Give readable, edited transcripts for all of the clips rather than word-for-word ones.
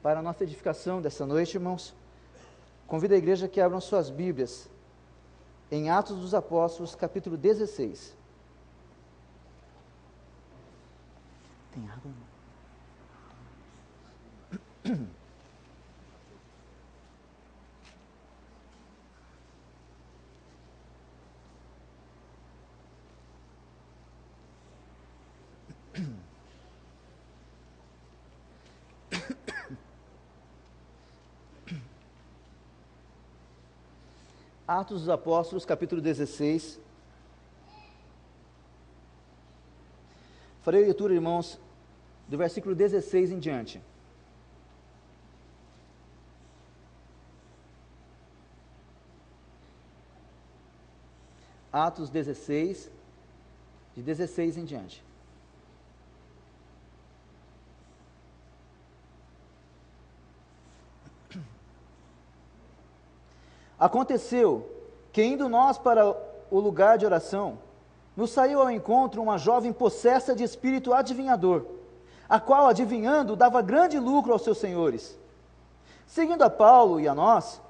para a nossa edificação dessa noite, irmãos, convido a igreja que abram suas Bíblias em Atos dos Apóstolos, capítulo 16. Tem água, irmão? Atos dos Apóstolos, capítulo 16. Farei a leitura, irmãos, do versículo 16 em diante. Atos 16, de 16 em diante. Aconteceu que, indo nós para o lugar de oração, nos saiu ao encontro uma jovem possessa de espírito adivinhador, a qual, adivinhando, dava grande lucro aos seus senhores. Seguindo a Paulo e a nós,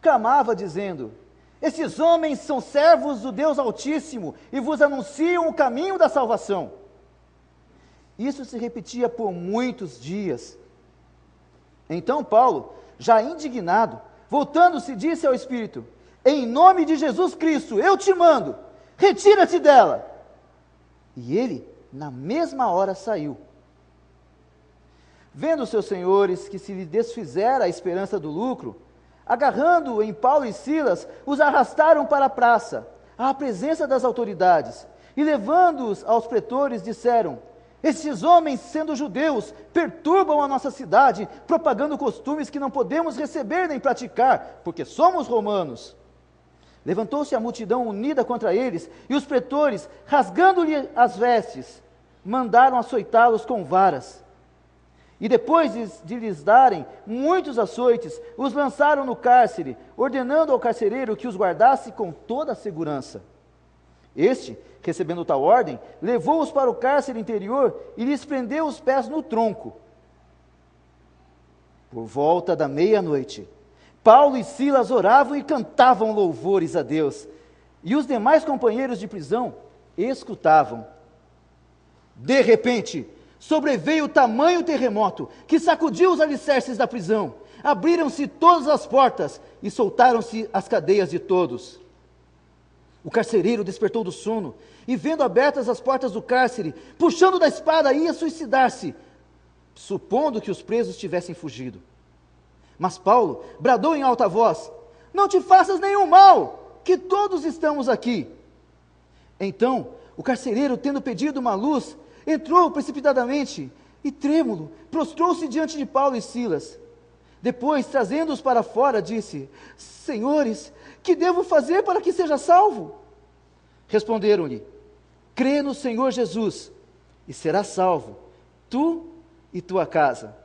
clamava dizendo: esses homens são servos do Deus Altíssimo e vos anunciam o caminho da salvação. Isso se repetia por muitos dias. Então Paulo, já indignado, voltando-se, disse ao Espírito: em nome de Jesus Cristo, eu te mando, retira-te dela. E ele, na mesma hora, saiu. Vendo os seus senhores que se lhe desfizera a esperança do lucro, agarrando em Paulo e Silas, os arrastaram para a praça, à presença das autoridades, e levando-os aos pretores, disseram: estes homens, sendo judeus, perturbam a nossa cidade, propagando costumes que não podemos receber nem praticar, porque somos romanos. Levantou-se a multidão unida contra eles, e os pretores, rasgando-lhe as vestes, mandaram açoitá-los com varas. E depois de lhes darem muitos açoites, os lançaram no cárcere, ordenando ao carcereiro que os guardasse com toda a segurança. Este, recebendo tal ordem, levou-os para o cárcere interior e lhes prendeu os pés no tronco. Por volta da meia-noite, Paulo e Silas oravam e cantavam louvores a Deus, e os demais companheiros de prisão escutavam. De repente, sobreveio tamanho terremoto que sacudiu os alicerces da prisão. Abriram-se todas as portas e soltaram-se as cadeias de todos. O carcereiro despertou do sono e, vendo abertas as portas do cárcere, puxando da espada, ia suicidar-se, supondo que os presos tivessem fugido. Mas Paulo bradou em alta voz: não te faças nenhum mal, que todos estamos aqui. Então, o carcereiro, tendo pedido uma luz, entrou precipitadamente e, trêmulo, prostrou-se diante de Paulo e Silas. Depois, trazendo-os para fora, disse: senhores, que devo fazer para que seja salvo? Responderam-lhe: crê no Senhor Jesus, e serás salvo, tu e tua casa.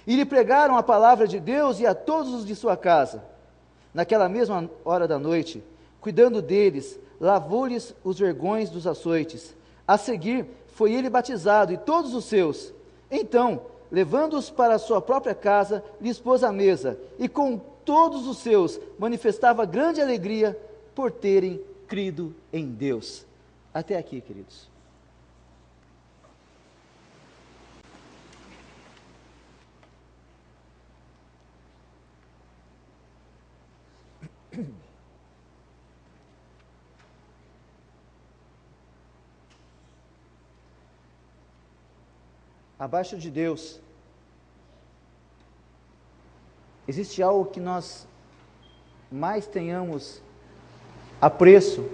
E lhe pregaram a palavra de Deus e a todos os de sua casa. Naquela mesma hora da noite, cuidando deles, lavou-lhes os vergões dos açoites. A seguir, foi ele batizado e todos os seus. Então, levando-os para a sua própria casa, lhes pôs à mesa, e com todos os seus manifestava grande alegria por terem crido em Deus. Até aqui, queridos. Abaixo de Deus, existe algo que nós mais tenhamos apreço,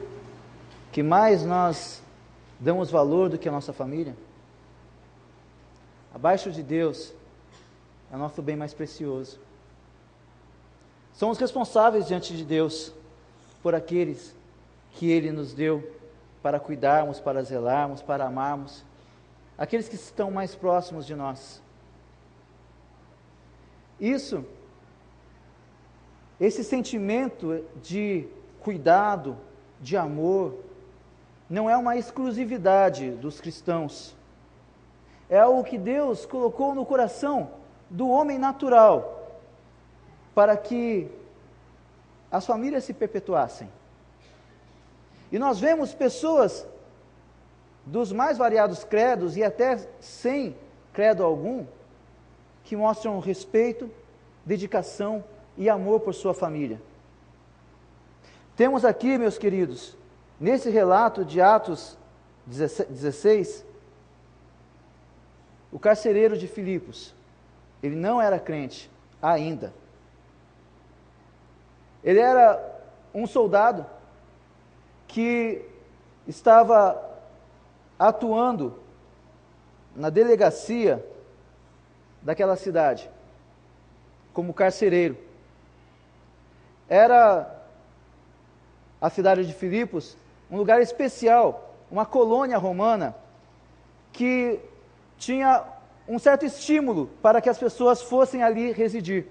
que mais nós damos valor do que a nossa família? Abaixo de Deus é o nosso bem mais precioso. Somos responsáveis diante de Deus por aqueles que Ele nos deu para cuidarmos, para zelarmos, para amarmos, aqueles que estão mais próximos de nós. Esse sentimento de cuidado, de amor, não é uma exclusividade dos cristãos. É algo que Deus colocou no coração do homem natural para que as famílias se perpetuassem. E nós vemos pessoas dos mais variados credos e até sem credo algum, que mostram respeito, dedicação e amor por sua família. Temos aqui, meus queridos, nesse relato de Atos 16, o carcereiro de Filipos. Ele não era crente ainda. Ele era um soldado que estava atuando na delegacia daquela cidade, como carcereiro. Era a cidade de Filipos um lugar especial, uma colônia romana, que tinha um certo estímulo para que as pessoas fossem ali residir.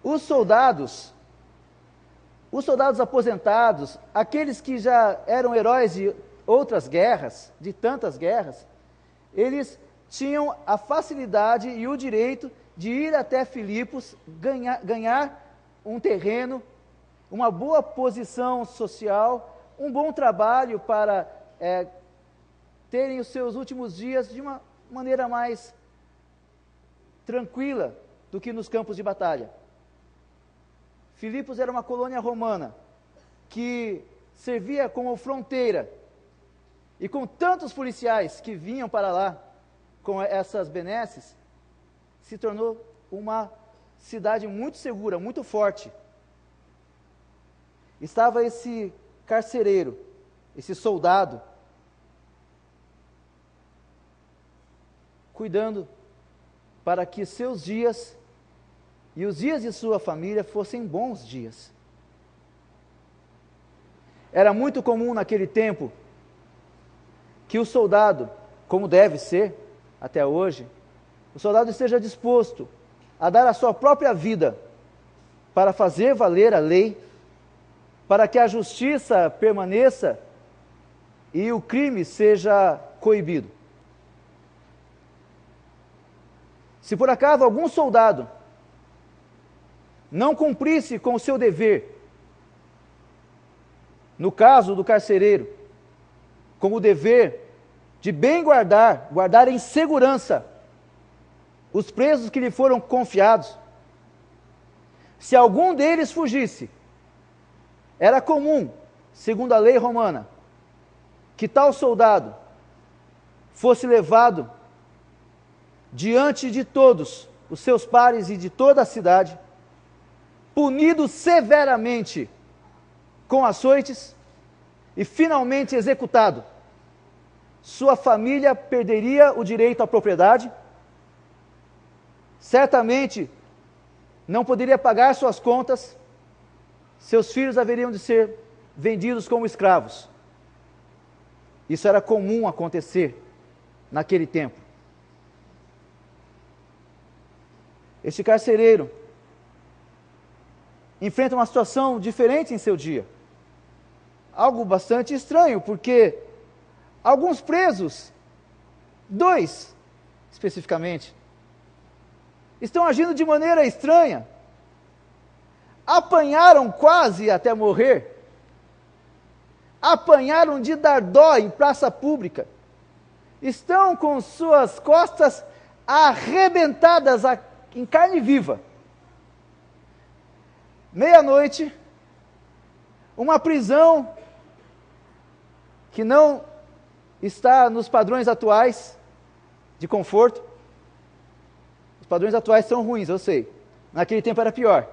Os soldados aposentados, aqueles que já eram heróis de outras guerras, de tantas guerras, eles tinham a facilidade e o direito de ir até Filipos, ganhar um terreno, uma boa posição social, um bom trabalho para terem os seus últimos dias de uma maneira mais tranquila do que nos campos de batalha. Filipos era uma colônia romana que servia como fronteira, e com tantos policiais que vinham para lá com essas benesses, se tornou uma cidade muito segura, muito forte. Estava esse carcereiro, esse soldado, cuidando para que seus dias e os dias de sua família fossem bons dias. Era muito comum naquele tempo que o soldado, como deve ser até hoje, o soldado esteja disposto a dar a sua própria vida para fazer valer a lei, para que a justiça permaneça e o crime seja coibido. Se por acaso algum soldado não cumprisse com o seu dever, no caso do carcereiro, como o dever de bem guardar em segurança os presos que lhe foram confiados, se algum deles fugisse, era comum, segundo a lei romana, que tal soldado fosse levado diante de todos os seus pares e de toda a cidade, punido severamente com açoites e finalmente executado. Sua família perderia o direito à propriedade, certamente não poderia pagar suas contas, seus filhos haveriam de ser vendidos como escravos. Isso era comum acontecer naquele tempo. Este carcereiro enfrenta uma situação diferente em seu dia. Algo bastante estranho, porque alguns presos, 2 especificamente, estão agindo de maneira estranha. Apanharam quase até morrer. Apanharam de dar dó em praça pública. Estão com suas costas arrebentadas em carne viva. Meia-noite, uma prisão que não está nos padrões atuais de conforto. Os padrões atuais são ruins, eu sei. Naquele tempo era pior.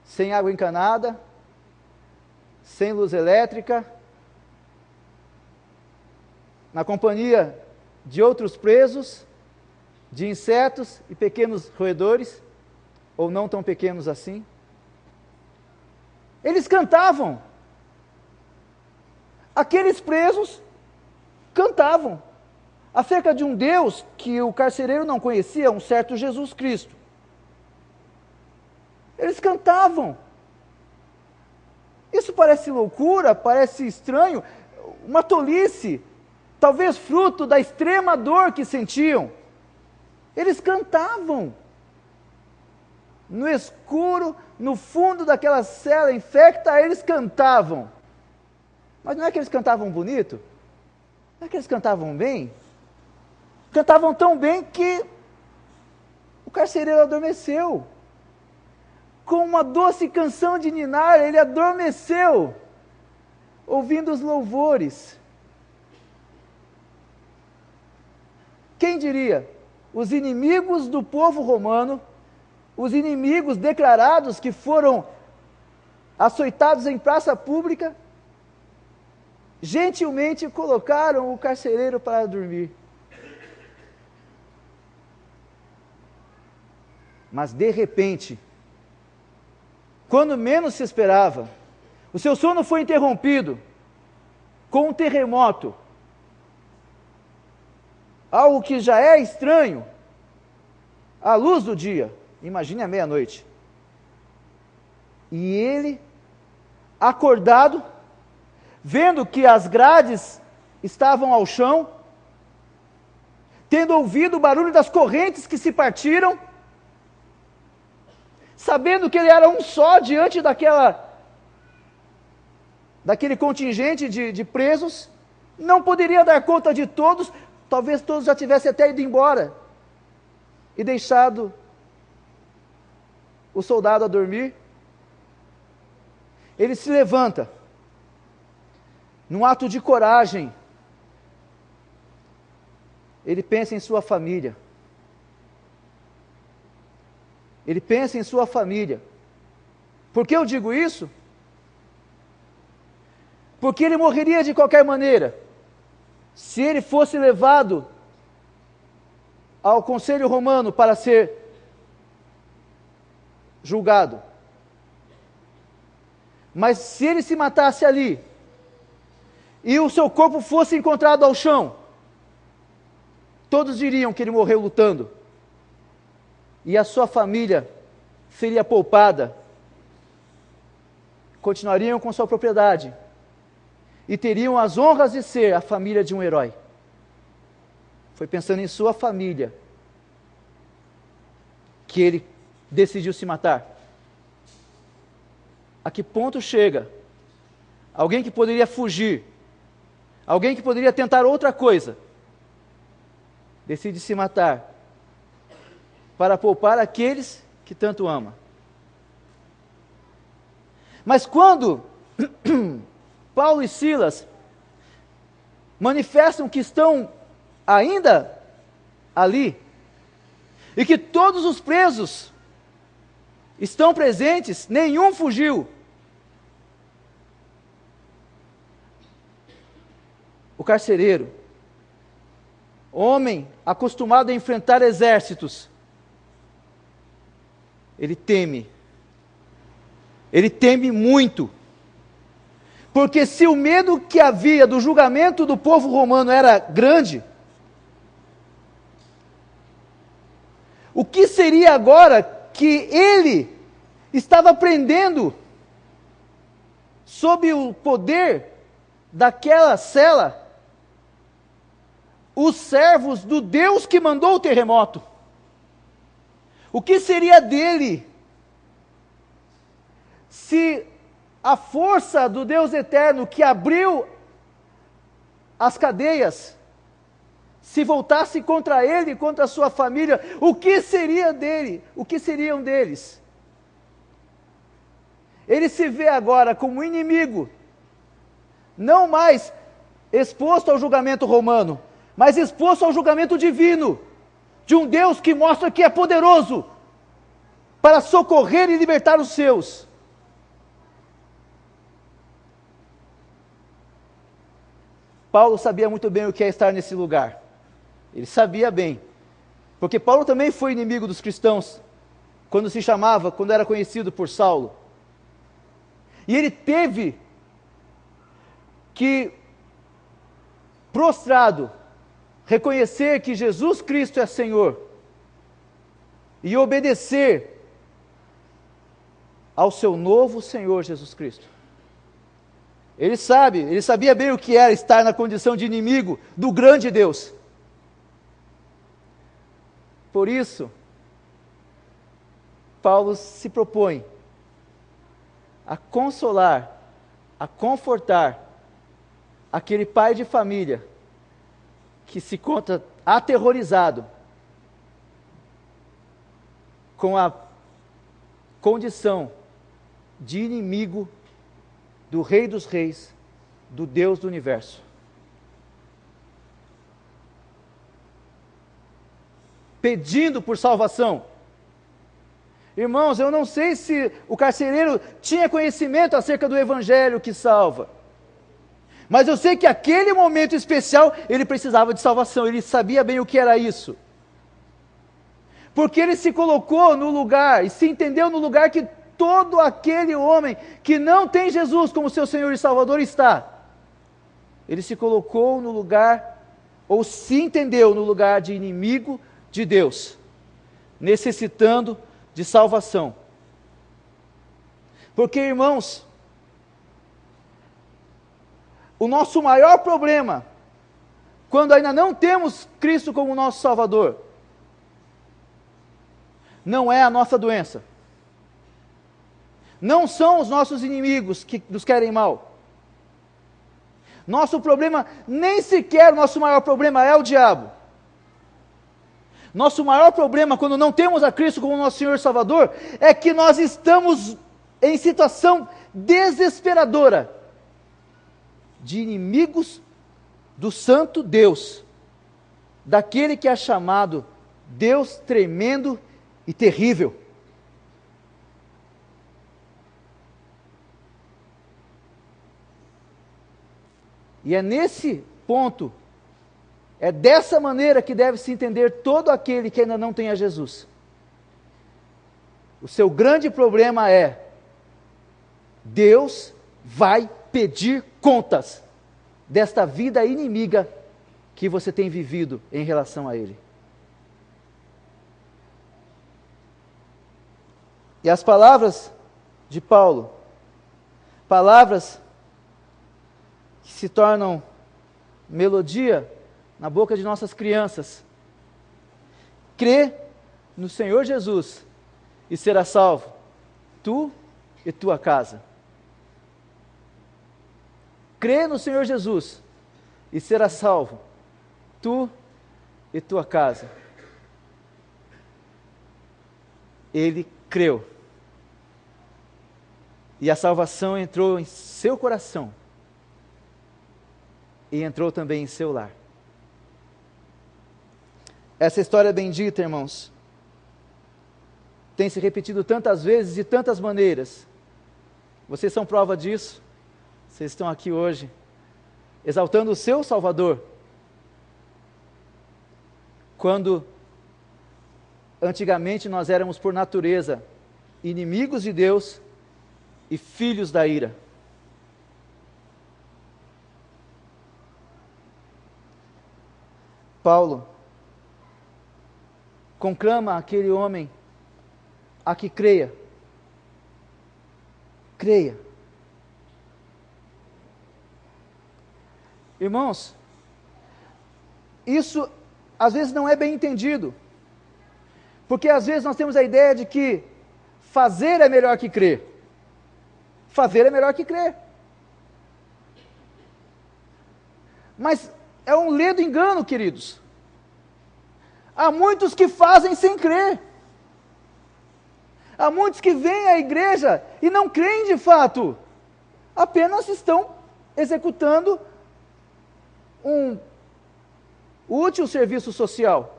Sem água encanada, sem luz elétrica, na companhia de outros presos, de insetos e pequenos roedores, ou não tão pequenos assim. Eles cantavam. Aqueles presos cantavam acerca de um Deus que o carcereiro não conhecia, um certo Jesus Cristo. Eles cantavam. Isso parece loucura, parece estranho, uma tolice, talvez fruto da extrema dor que sentiam, eles cantavam. No escuro, no fundo daquela cela infecta, eles cantavam. Mas não é que eles cantavam bonito? Não é que eles cantavam bem? Cantavam tão bem que o carcereiro adormeceu. Com uma doce canção de ninar, ele adormeceu, ouvindo os louvores. Quem diria? Os inimigos do povo romano, os inimigos declarados que foram açoitados em praça pública, gentilmente colocaram o carcereiro para dormir. Mas de repente, quando menos se esperava, o seu sono foi interrompido com um terremoto. Algo que já é estranho à luz do dia. Imagine à meia-noite. E ele, acordado, vendo que as grades estavam ao chão, tendo ouvido o barulho das correntes que se partiram, sabendo que ele era um só diante daquele contingente de presos, não poderia dar conta de todos, talvez todos já tivessem até ido embora e deixado o soldado a dormir. Ele se levanta, num ato de coragem, ele pensa em sua família. Ele pensa em sua família. Por que eu digo isso? Porque ele morreria de qualquer maneira, se ele fosse levado ao Conselho Romano para ser julgado. Mas se ele se matasse ali, e o seu corpo fosse encontrado ao chão, todos diriam que ele morreu lutando, e a sua família seria poupada, continuariam com sua propriedade, e teriam as honras de ser a família de um herói. Foi pensando em sua família que ele decidiu se matar. A que ponto chega? Alguém que poderia fugir, alguém que poderia tentar outra coisa, decide se matar para poupar aqueles que tanto ama. Mas quando Paulo e Silas manifestam que estão ainda ali, e que todos os presos estão presentes, nenhum fugiu. O carcereiro, homem acostumado a enfrentar exércitos, ele teme muito, porque se o medo que havia do julgamento do povo romano era grande, o que seria agora que ele estava prendendo, sob o poder daquela cela, os servos do Deus que mandou o terremoto? O que seria dele se a força do Deus eterno que abriu as cadeias se voltasse contra ele e contra a sua família? O que seria dele? O que seriam deles? Ele se vê agora como inimigo, não mais exposto ao julgamento romano, mas exposto ao julgamento divino, de um Deus que mostra que é poderoso para socorrer e libertar os seus. Paulo sabia muito bem o que é estar nesse lugar. Ele sabia bem, porque Paulo também foi inimigo dos cristãos, quando era conhecido por Saulo. E ele teve que, prostrado, reconhecer que Jesus Cristo é Senhor e obedecer ao seu novo Senhor Jesus Cristo. Ele sabia bem o que era estar na condição de inimigo do grande Deus. Por isso, Paulo se propõe a consolar, a confortar aquele pai de família que se conta aterrorizado com a condição de inimigo do Rei dos Reis, do Deus do Universo. Pedindo por salvação. Irmãos, eu não sei se o carcereiro tinha conhecimento acerca do Evangelho que salva, mas eu sei que aquele momento especial, ele precisava de salvação, ele sabia bem o que era isso. Porque ele se colocou no lugar, e se entendeu no lugar que todo aquele homem que não tem Jesus como seu Senhor e Salvador está. Ele se colocou no lugar, ou se entendeu no lugar de inimigo de Deus, necessitando de salvação. Porque, irmãos, o nosso maior problema, quando ainda não temos Cristo como nosso Salvador, não é a nossa doença, não são os nossos inimigos que nos querem mal. Nosso problema, nem sequer o nosso maior problema é o diabo. Nosso maior problema, quando não temos a Cristo como nosso Senhor e Salvador, é que nós estamos em situação desesperadora de inimigos do Santo Deus, daquele que é chamado Deus tremendo e terrível. E é nesse ponto, é dessa maneira que deve se entender todo aquele que ainda não tem a Jesus. O seu grande problema é: Deus vai pedir contas desta vida inimiga que você tem vivido em relação a Ele. E as palavras de Paulo, palavras que se tornam melodia na boca de nossas crianças: crê no Senhor Jesus e será salvo, tu e tua casa. Crê no Senhor Jesus e será salvo, tu e tua casa. Ele creu. E a salvação entrou em seu coração. E entrou também em seu lar. Essa história bendita, irmãos, tem se repetido tantas vezes, de tantas maneiras. Vocês são prova disso. Vocês estão aqui hoje, exaltando o seu Salvador. Quando, antigamente, nós éramos, por natureza, inimigos de Deus e filhos da ira. Paulo conclama aquele homem a que creia. Creia. Irmãos, isso às vezes não é bem entendido, porque às vezes nós temos a ideia de que fazer é melhor que crer. Fazer é melhor que crer. Mas é um ledo engano, queridos. Há muitos que fazem sem crer. Há muitos que vêm à igreja e não creem de fato. Apenas estão executando um útil serviço social.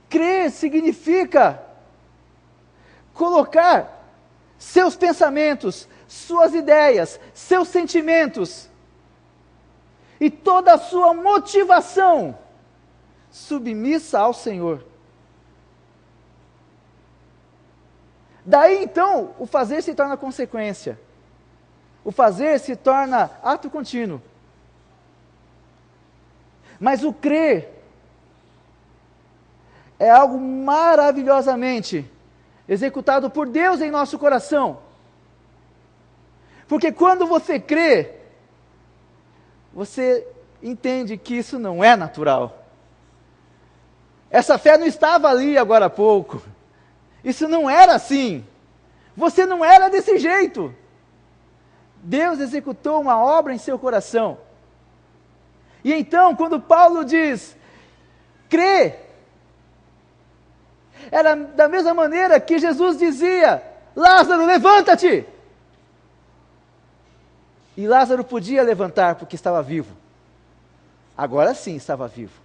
Crer significa colocar seus pensamentos, suas ideias, seus sentimentos e toda a sua motivação submissa ao Senhor. Daí então o fazer se torna consequência. O fazer se torna ato contínuo. Mas o crer é algo maravilhosamente executado por Deus em nosso coração. Porque quando você crê, você entende que isso não é natural. Essa fé não estava ali agora há pouco. Isso não era assim. Você não era desse jeito. Deus executou uma obra em seu coração. E então, quando Paulo diz, crê, era da mesma maneira que Jesus dizia, Lázaro, levanta-te! E Lázaro podia levantar porque estava vivo. Agora sim estava vivo.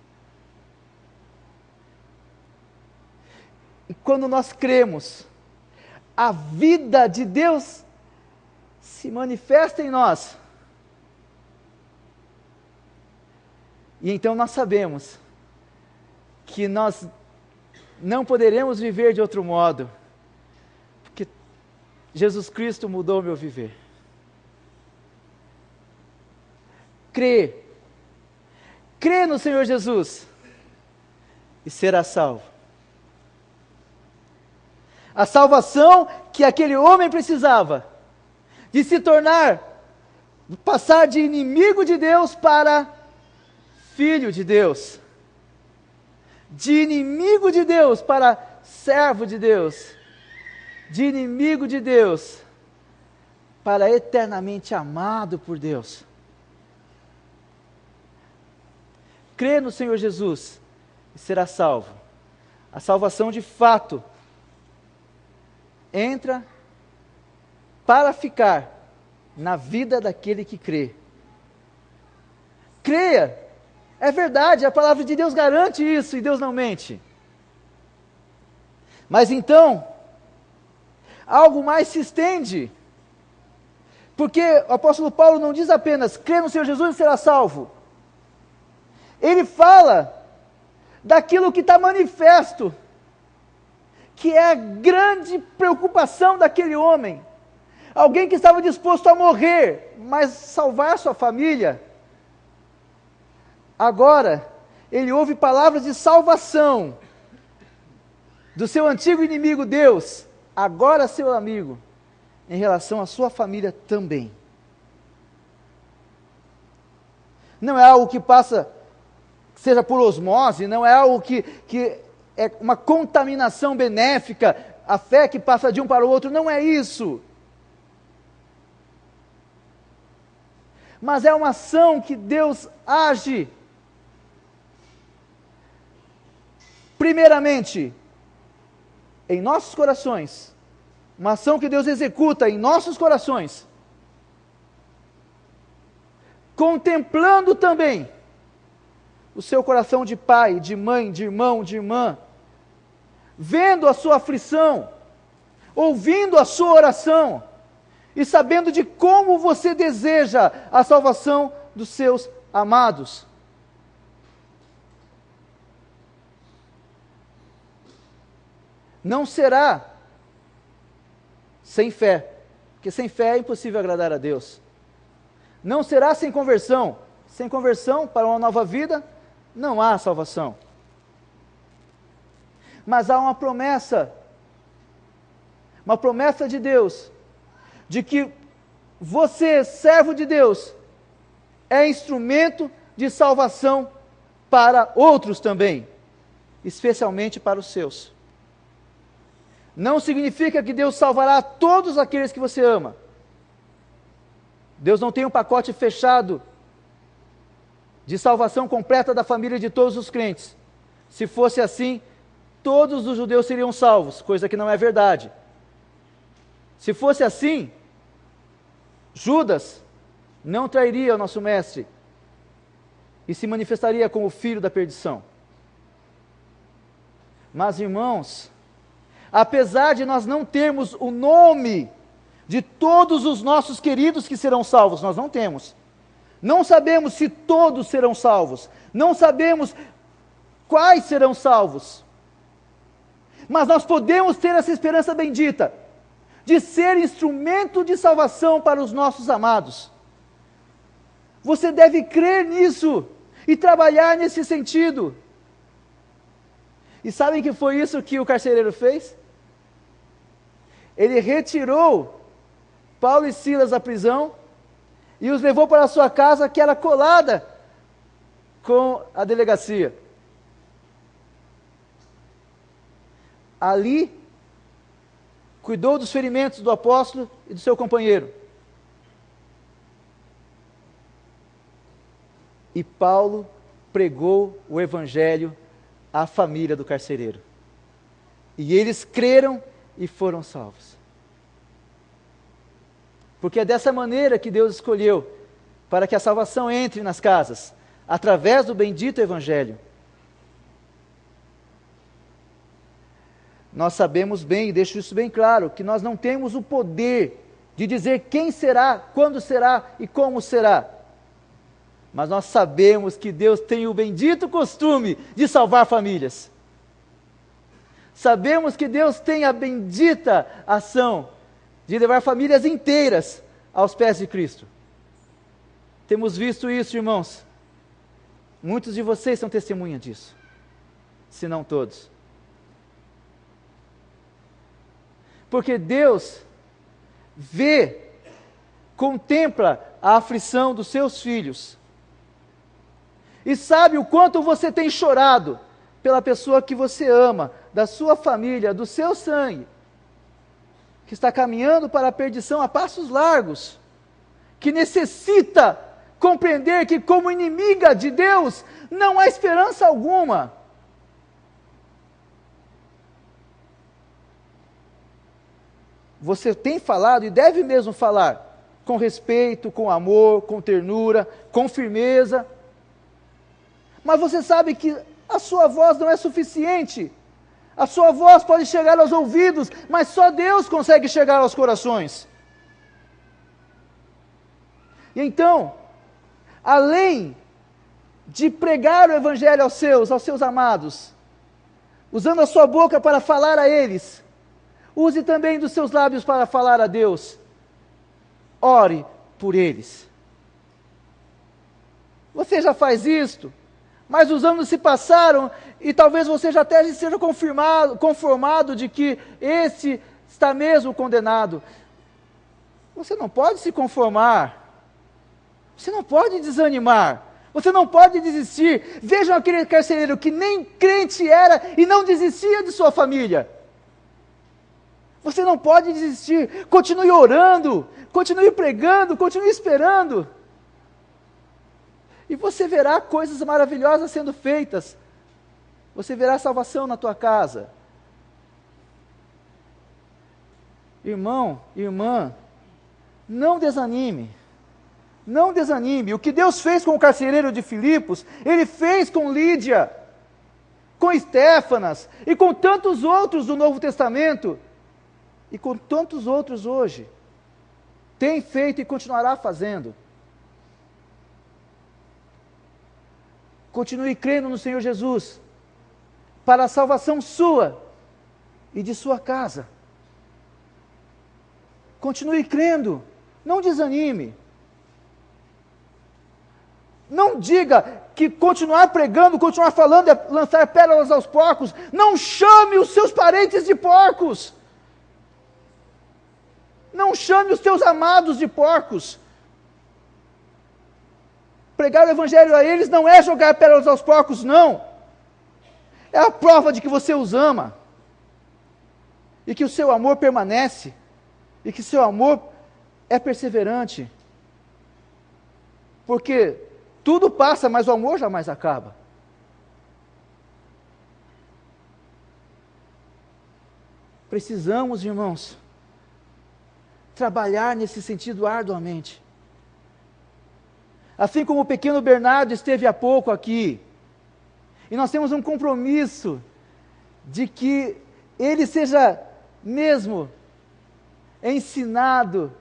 E quando nós cremos, a vida de Deus se manifesta em nós. E então nós sabemos que nós não poderemos viver de outro modo, porque Jesus Cristo mudou o meu viver. Crê no Senhor Jesus e será salvo. A salvação que aquele homem precisava, de se tornar, passar de inimigo de Deus para filho de Deus, de inimigo de Deus para servo de Deus, de inimigo de Deus para eternamente amado por Deus. Crê no Senhor Jesus e será salvo. A salvação de fato entra para ficar na vida daquele que crê. Creia, é verdade, a palavra de Deus garante isso e Deus não mente. Mas então, algo mais se estende, porque o apóstolo Paulo não diz apenas, crê no Senhor Jesus e será salvo. Ele fala daquilo que está manifesto, que é a grande preocupação daquele homem. Alguém que estava disposto a morrer, mas salvar sua família. Agora, ele ouve palavras de salvação do seu antigo inimigo Deus, agora seu amigo, em relação à sua família também. Não é algo que passa, seja por osmose, não é algo que é uma contaminação benéfica, a fé que passa de um para o outro, não é isso. Mas é uma ação que Deus age. Primeiramente, em nossos corações, uma ação que Deus executa em nossos corações, contemplando também o seu coração de pai, de mãe, de irmão, de irmã, vendo a sua aflição, ouvindo a sua oração, e sabendo de como você deseja a salvação dos seus amados. Não será sem fé, porque sem fé é impossível agradar a Deus. Não será sem conversão. Sem conversão para uma nova vida, não há salvação. Mas há uma promessa de Deus, de que você, servo de Deus, é instrumento de salvação para outros também, especialmente para os seus. Não significa que Deus salvará todos aqueles que você ama. Deus não tem um pacote fechado de salvação completa da família de todos os crentes. Se fosse assim, todos os judeus seriam salvos, coisa que não é verdade. Se fosse assim, Judas não trairia o nosso mestre e se manifestaria como filho da perdição. Mas, irmãos, apesar de nós não termos o nome de todos os nossos queridos que serão salvos, nós não temos. Não sabemos se todos serão salvos, não sabemos quais serão salvos. Mas nós podemos ter essa esperança bendita de ser instrumento de salvação para os nossos amados. Você deve crer nisso e trabalhar nesse sentido. E sabem que foi isso que o carcereiro fez? Ele retirou Paulo e Silas à prisão e os levou para a sua casa, que era colada com a delegacia. Ali, cuidou dos ferimentos do apóstolo e do seu companheiro. E Paulo pregou o evangelho à família do carcereiro. E eles creram e foram salvos. Porque é dessa maneira que Deus escolheu para que a salvação entre nas casas, através do bendito evangelho. Nós sabemos bem, e deixo isso bem claro, que nós não temos o poder de dizer quem será, quando será e como será. Mas nós sabemos que Deus tem o bendito costume de salvar famílias. Sabemos que Deus tem a bendita ação de levar famílias inteiras aos pés de Cristo. Temos visto isso, irmãos. Muitos de vocês são testemunha disso, se não todos. Porque Deus vê, contempla a aflição dos seus filhos e sabe o quanto você tem chorado pela pessoa que você ama, da sua família, do seu sangue, que está caminhando para a perdição a passos largos, que necessita compreender que, como inimiga de Deus, não há esperança alguma. Você tem falado e deve mesmo falar com respeito, com amor, com ternura, com firmeza. Mas você sabe que a sua voz não é suficiente. A sua voz pode chegar aos ouvidos, mas só Deus consegue chegar aos corações. E então, além de pregar o evangelho aos seus amados, usando a sua boca para falar a eles, use também dos seus lábios para falar a Deus. Ore por eles. Você já faz isto, mas os anos se passaram e talvez você já até seja conformado de que esse está mesmo condenado. Você não pode se conformar. Você não pode desanimar. Você não pode desistir. Vejam aquele carcereiro que nem crente era e não desistia de sua família. Você não pode desistir. Continue orando, continue pregando, continue esperando. E você verá coisas maravilhosas sendo feitas. Você verá salvação na tua casa. Irmão, irmã, não desanime. Não desanime. O que Deus fez com o carcereiro de Filipos, Ele fez com Lídia, com Estéfanas e com tantos outros do Novo Testamento e com tantos outros hoje. Tem feito e continuará fazendo. Continue crendo no Senhor Jesus, para a salvação sua e de sua casa. Continue crendo, não desanime. Não diga que continuar pregando, continuar falando é lançar pérolas aos porcos. Não chame os seus parentes de porcos. Não chame os teus amados de porcos. Pregar o evangelho a eles não é jogar pérolas aos porcos, não. É a prova de que você os ama. E que o seu amor permanece. E que seu amor é perseverante. Porque tudo passa, mas o amor jamais acaba. Precisamos, irmãos, trabalhar nesse sentido arduamente. Assim como o pequeno Bernardo esteve há pouco aqui, e nós temos um compromisso de que ele seja mesmo ensinado,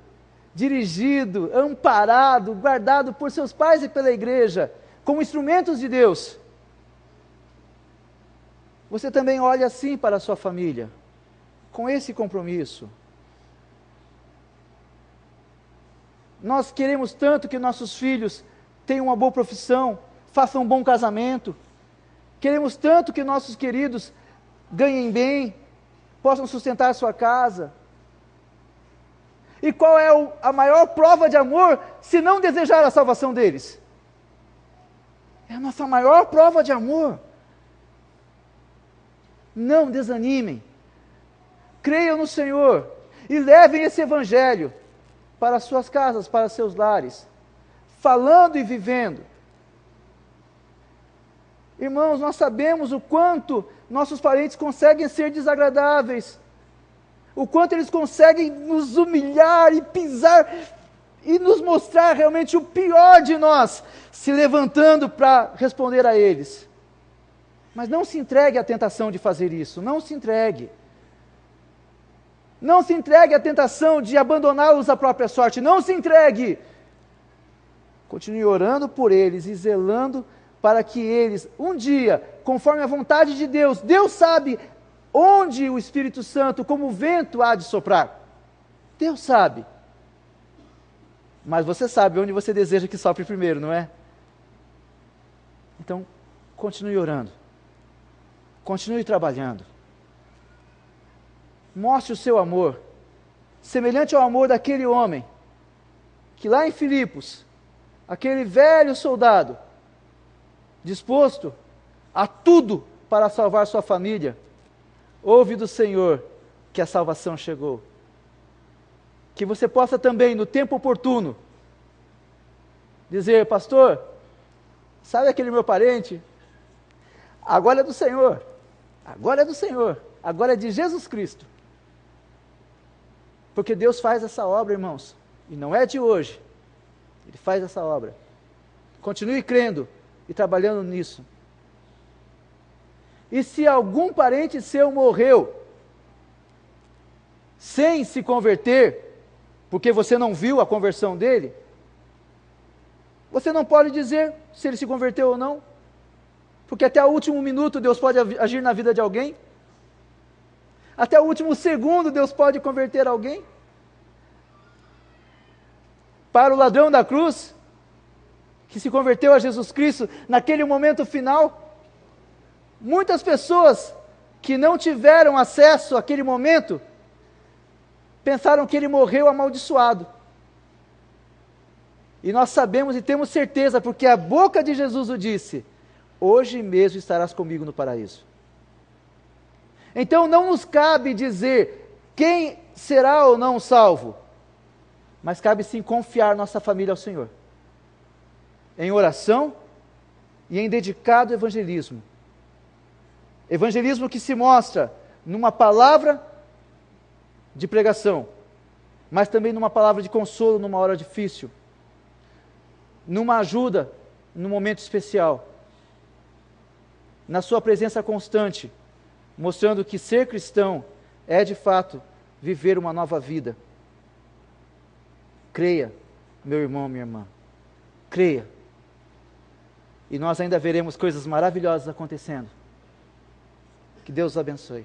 dirigido, amparado, guardado por seus pais e pela igreja, como instrumentos de Deus. Você também olha assim para a sua família, com esse compromisso. Nós queremos tanto que nossos filhos tenham uma boa profissão, façam um bom casamento. Queremos tanto que nossos queridos ganhem bem, possam sustentar a sua casa. E qual é a maior prova de amor, se não desejar a salvação deles? É a nossa maior prova de amor. Não desanimem. Creiam no Senhor e levem esse evangelho para as suas casas, para seus lares, falando e vivendo. Irmãos, nós sabemos o quanto nossos parentes conseguem ser desagradáveis, o quanto eles conseguem nos humilhar e pisar e nos mostrar realmente o pior de nós, se levantando para responder a eles. Mas não se entregue à tentação de fazer isso, não se entregue. Não se entregue à tentação de abandoná-los à própria sorte, não se entregue. Continue orando por eles e zelando para que eles, um dia, conforme a vontade de Deus, Deus sabe onde o Espírito Santo, como o vento, há de soprar. Deus sabe. Mas você sabe onde você deseja que sopre primeiro, não é? Então, continue orando. Continue trabalhando. Mostre o seu amor, semelhante ao amor daquele homem, que lá em Filipos, aquele velho soldado, disposto a tudo para salvar sua família, ouve do Senhor que a salvação chegou. Que você possa também, no tempo oportuno, dizer: pastor, sabe aquele meu parente? Agora é do Senhor, agora é do Senhor, agora é de Jesus Cristo. Porque Deus faz essa obra, irmãos, e não é de hoje. Ele faz essa obra. Continue crendo e trabalhando nisso. E se algum parente seu morreu sem se converter, porque você não viu a conversão dele, você não pode dizer se ele se converteu ou não, porque até o último minuto Deus pode agir na vida de alguém. Até o último segundo Deus pode converter alguém. Para o ladrão da cruz, que se converteu a Jesus Cristo naquele momento final, muitas pessoas que não tiveram acesso àquele momento, pensaram que ele morreu amaldiçoado. E nós sabemos e temos certeza, porque a boca de Jesus o disse: hoje mesmo estarás comigo no paraíso. Então não nos cabe dizer quem será ou não salvo, mas cabe sim confiar nossa família ao Senhor, em oração e em dedicado evangelismo. Evangelismo que se mostra numa palavra de pregação, mas também numa palavra de consolo numa hora difícil, numa ajuda num momento especial, na sua presença constante, mostrando que ser cristão é de fato viver uma nova vida. Creia, meu irmão, minha irmã, creia, e nós ainda veremos coisas maravilhosas acontecendo. Que Deus os abençoe.